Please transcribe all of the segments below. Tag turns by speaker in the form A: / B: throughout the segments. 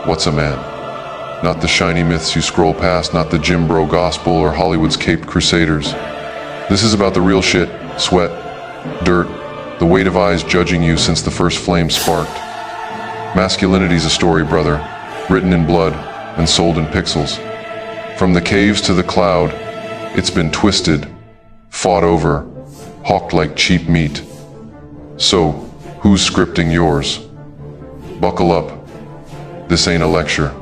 A: What's a man? Not the shiny myths you scroll past, not the gym bro gospel or Hollywood's caped crusaders. This is about the real shit, sweat, dirt, the weight of eyes judging you since the first flame sparked. Masculinity's a story, brother, written in blood and sold in pixels. From the caves to the cloud, it's been twisted, fought over, hawked like cheap meat. So, who's scripting yours? Buckle up. This ain't a lecture.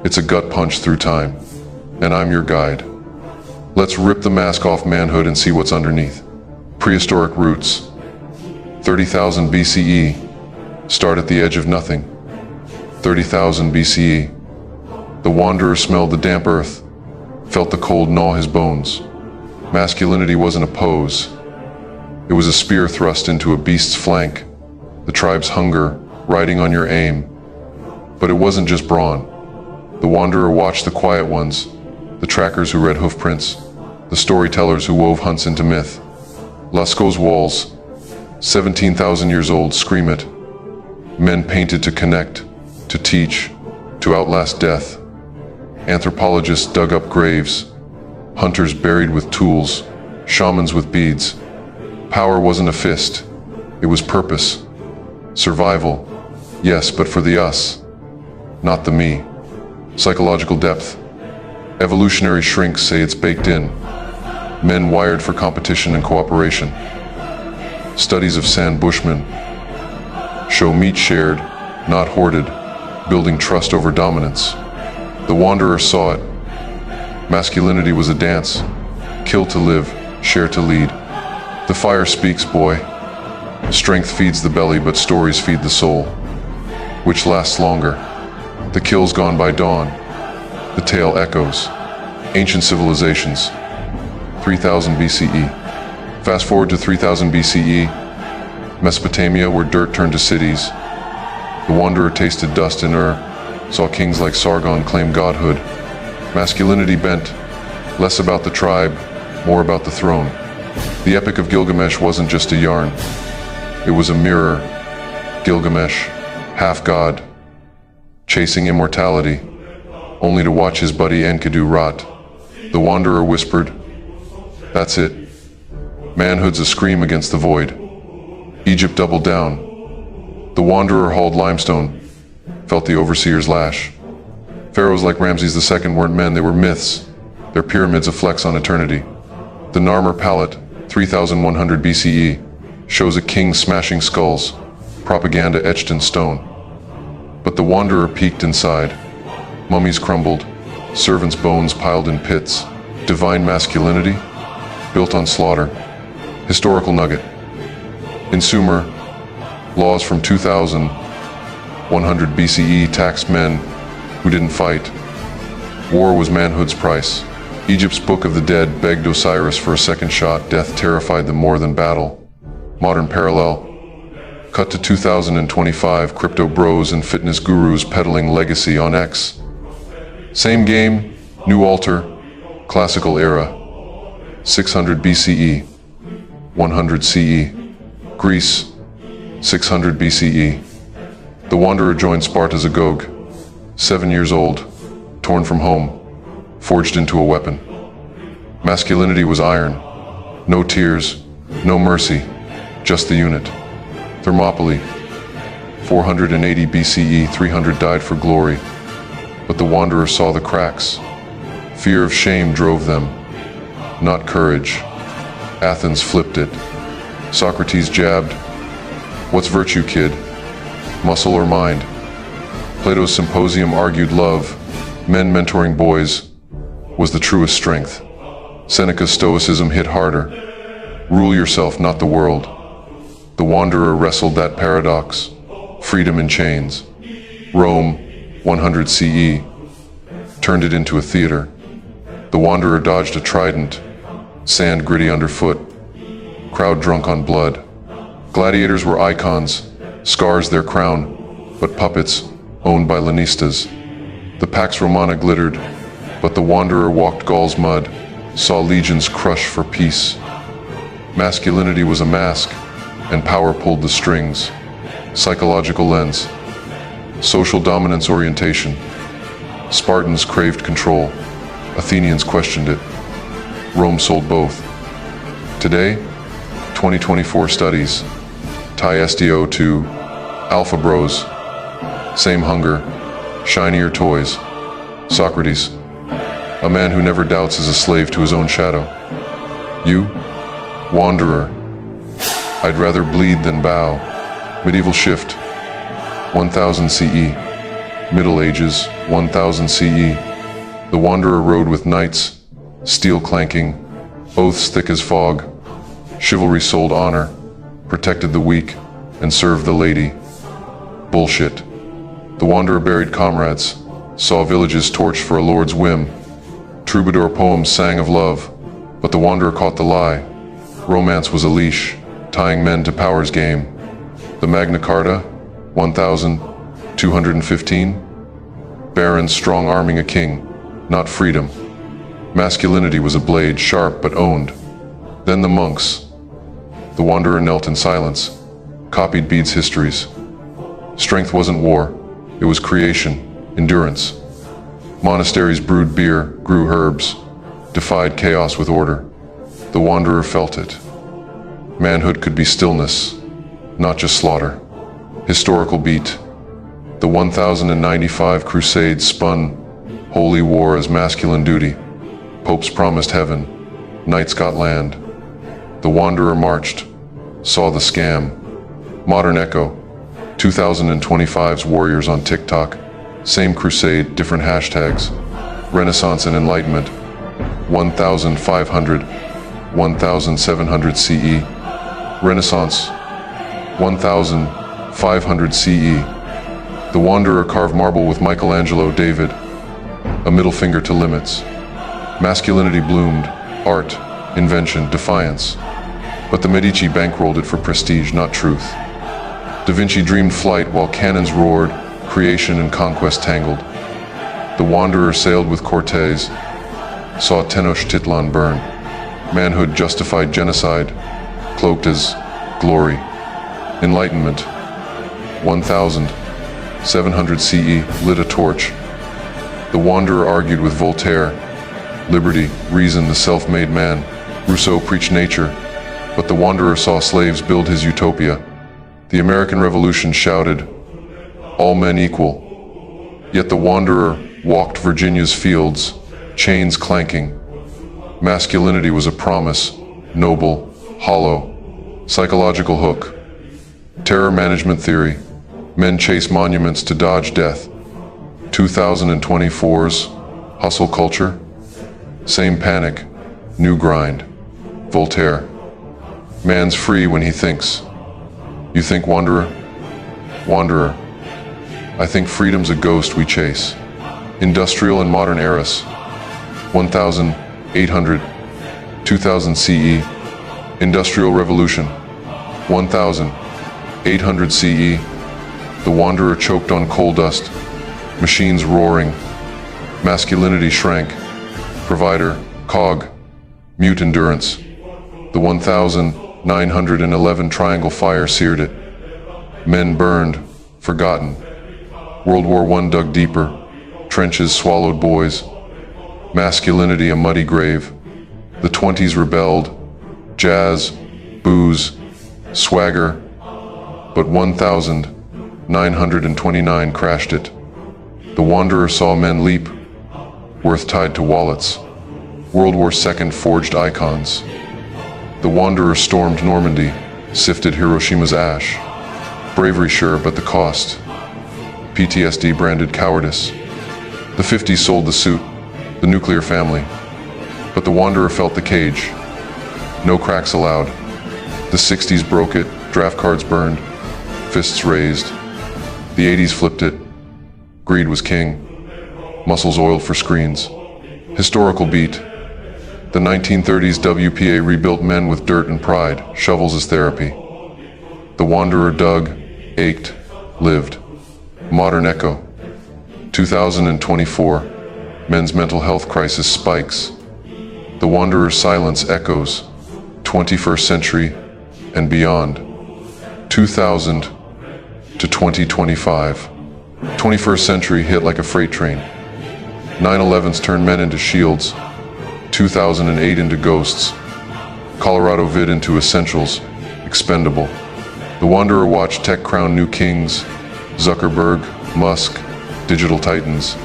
A: It's a gut punch through time, and I'm your guide. Let's rip the mask off manhood and see what's underneath. Prehistoric roots. 30,000 BCE. Start at the edge of nothing. 30,000 BCE. The wanderer smelled the damp earth, felt the cold gnaw his bones. Masculinity wasn't a pose. It was a spear thrust into a beast's flank, the tribe's hunger riding on your aim. But it wasn't just brawn. The wanderer watched the quiet ones, the trackers who read hoofprints, the storytellers who wove hunts into myth. Lascaux's walls, 17,000 years old, scream it. Men painted to connect, to teach, to outlast death. Anthropologists dug up graves, hunters buried with tools, shamans with beads. Power wasn't a fist, it was purpose. Survival, yes, but for the us, not the me. Psychological depth. Evolutionary shrinks say it's baked in. Men wired for competition and cooperation. Studies of sand bushmen show meat shared, not hoarded, building trust over dominance. The wanderer saw it. Masculinity was a dance. Kill to live, share to lead. The fire speaks, boy. Strength feeds the belly, but stories feed the soul. Which lasts longer? The kill's gone by dawn. The tale echoes. Ancient civilizations. 3000 BCE. Fast forward to 3000 BCE. Mesopotamia, where dirt turned to cities. The wanderer tasted dust in Ur, saw kings like Sargon claim godhood. Masculinity bent, less about the tribe, more about the throne. The Epic of Gilgamesh wasn't just a yarn. It was a mirror. Gilgamesh, half god, chasing immortality, only to watch his buddy Enkidu rot. The wanderer whispered, "That's it. Manhood's a scream against the void." Egypt doubled down. The wanderer hauled limestone, felt the overseer's lash. Pharaohs like Ramses II weren't men, they were myths, their pyramids a flex on eternity. The Narmer palette, 3100 BCE, shows a king smashing skulls, propaganda etched in stone. But the wanderer peeked inside. Mummies crumbled, servants' bones piled in pits. Divine masculinity, built on slaughter. Historical nugget. In Sumer, laws from 2100 BCE taxed men who didn't fight. War was manhood's price. Egypt's Book of the Dead begged Osiris for a second shot. Death terrified them more than battle. Modern parallel. Cut to 2025, crypto bros and fitness gurus peddling legacy on X. Same game, new altar, classical era. 600 BCE, 100 CE. Greece, 600 BCE. The wanderer joined Sparta's Agog, 7 years old, torn from home, forged into a weapon. Masculinity was iron. No tears, no mercy, just the unit. Thermopylae, 480 BCE, 300 died for glory. But the wanderer saw the cracks. Fear of shame drove them, not courage. Athens flipped it. Socrates jabbed, "What's virtue, kid? Muscle or mind?" Plato's Symposium argued love, men mentoring boys, was the truest strength. Seneca's Stoicism hit harder. Rule yourself, not the world. The wanderer wrestled that paradox, freedom in chains. Rome, 100 CE, turned it into a theater. The wanderer dodged a trident, sand gritty underfoot, crowd drunk on blood. Gladiators were icons, scars their crown, but puppets owned by Lanistas. The Pax Romana glittered, but the wanderer walked Gaul's mud, saw legions crush for peace. Masculinity was a mask, and power pulled the strings. Psychological lens. social dominance orientation. Spartans craved control. Athenians questioned it. Rome sold both. Today, 2024 studies tie SDO to Alpha Bros. Same hunger, shinier toys. Socrates, a man who never doubts is a slave to his own shadow. You, wanderer, I'd rather bleed than bow. Medieval shift, 1000 CE. Middle Ages, 1000 CE. The wanderer rode with knights, steel clanking, oaths thick as fog. Chivalry sold honor, protected the weak, and served the lady. Bullshit. The wanderer buried comrades, saw villages torched for a lord's whim. Troubadour poems sang of love, but the wanderer caught the lie. Romance was a leash, tying men to power's game. The Magna Carta, 1215. Barons strong-arming a king, not freedom. Masculinity was a blade, sharp but owned. Then the monks. The wanderer knelt in silence, copied Bede's histories. Strength wasn't war, it was creation, endurance. Monasteries brewed beer, grew herbs, defied chaos with order. The wanderer felt it. Manhood could be stillness, not just slaughter. Historical beat. The 1095 Crusades spun holy war as masculine duty. Popes promised heaven, knights got land. The wanderer marched, saw the scam. Modern echo, 2025's warriors on TikTok. Same crusade, different hashtags. Renaissance and Enlightenment, 1500, 1700 CE. Renaissance, 1500 CE. The wanderer carved marble with Michelangelo, David, a middle finger to limits. Masculinity bloomed, art, invention, defiance. But the Medici bankrolled it for prestige, not truth. Da Vinci dreamed flight while cannons roared, creation and conquest tangled. The wanderer sailed with Cortez, saw Tenochtitlan burn. Manhood justified genocide, cloaked as glory. Enlightenment, 1700 CE, lit a torch. The wanderer argued with Voltaire. Liberty, reason, the self-made man. Rousseau preached nature, but the wanderer saw slaves build his utopia. The American Revolution shouted, all men equal. Yet the wanderer walked Virginia's fields, chains clanking. Masculinity was a promise, noble, hollow, psychological hook. Terror management theory. Men chase monuments to dodge death. 2024's hustle culture. Same panic, new grind. Voltaire. Man's free when he thinks. You think, wanderer? Wanderer. I think freedom's a ghost we chase. Industrial and modern eras. 1800, 2000 CE. Industrial Revolution. 1800 CE. The wanderer choked on coal dust. Machines roaring. Masculinity shrank. Provider, cog, mute endurance. The 1911 Triangle Fire seared it. Men burned, forgotten. World War I dug deeper. Trenches swallowed boys. Masculinity a muddy grave. The 20s rebelled. Jazz, booze, swagger. But 1929 crashed it. The wanderer saw men leap, worth tied to wallets. World War II forged icons. The wanderer stormed Normandy, sifted Hiroshima's ash. Bravery sure, but the cost. PTSD branded cowardice. The 50s sold the suit, the nuclear family. But the wanderer felt the cage. No cracks allowed. The 60s broke it, draft cards burned, fists raised. The 80s flipped it. Greed was king. Muscles oiled for screens. Historical beat. The 1930s WPA rebuilt men with dirt and pride, shovels as therapy. The wanderer dug, ached, lived. Modern echo. 2024. Men's mental health crisis spikes. The wanderer's silence echoes. 21st century and beyond. 2000 to 2025. 21st century hit like a freight train. 9/11s turned men into shields. 2008 into ghosts. Colorado vid into essentials, expendable. The Wanderer watched tech crown new kings. Zuckerberg, Musk, digital titans.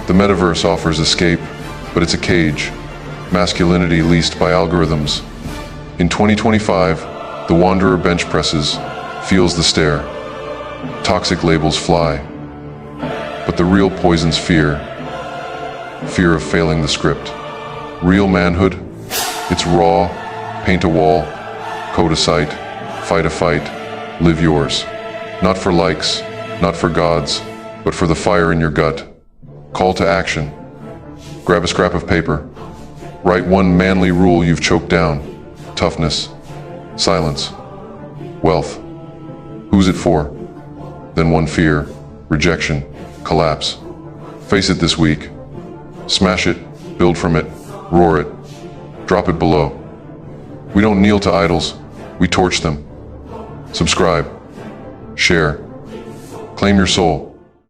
A: The metaverse offers escape, but it's a cage. Masculinity leased by algorithms. In 2025, the Wanderer bench presses, feels the stare. Toxic labels fly. But the real poison's fear. Fear of failing the script. Real manhood, it's raw, paint a wall, code a site, fight a fight, live yours. Not for likes, not for gods, but for the fire in your gut. Call to action. Grab a scrap of paper. Write one manly rule you've choked down. Toughness, silence, wealth. Who's it for? Then one fear, rejection, collapse. Face it this week. Smash it, build from it, roar it, drop it below. We don't kneel to idols, we torch them. Subscribe, share, claim your soul.